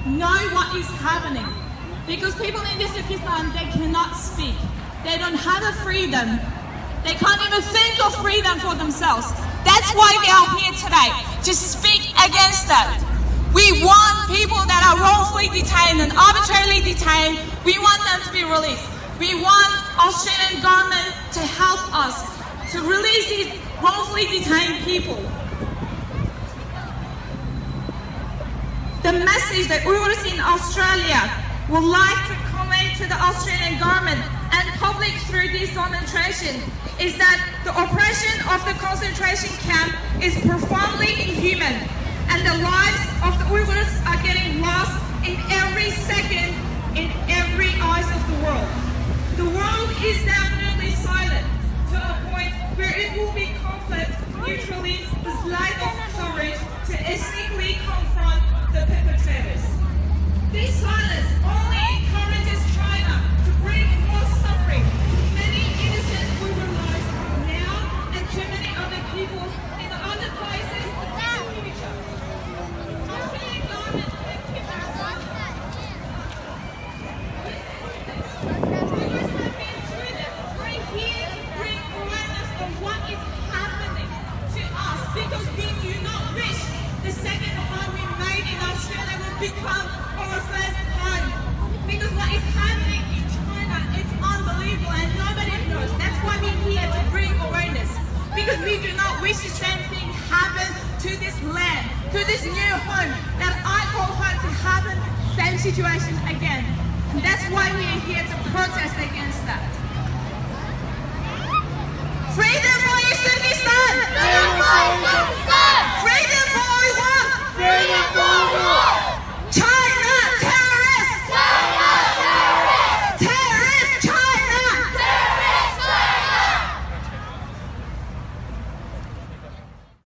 know what is happening. Because people in Uzbekistan, they cannot speak. They don't have a freedom. They can't even think of freedom for themselves. That's why we are here today, to speak against that. We want people that are wrongfully detained and arbitrarily detained, we want them to be released. We want Australian government to help us to release these wrongfully detained people. The message that Uyghurs in Australia would like to convey to the Australian government and public through this demonstration is that the oppression of the concentration camp is profoundly inhuman, and the lives of the Uyghurs are getting lost in every second in every eyes of the world. The world is definitely silent to a point where it will be conflict neutrally with lack of courage to ethnically confront the perpetrators. This silence only encourages China to bring more suffering to many innocent Uyghur lives now and to many other people in the other places in the future. Australian government because we do not wish the second home we made in Australia will become our first home. Because what is happening in China, it's unbelievable and nobody knows. That's why we're here to bring awareness. Because we do not wish the same thing happen to this land, to this new home that I call home to happen, same situation again. And that's why we are here to protest against that.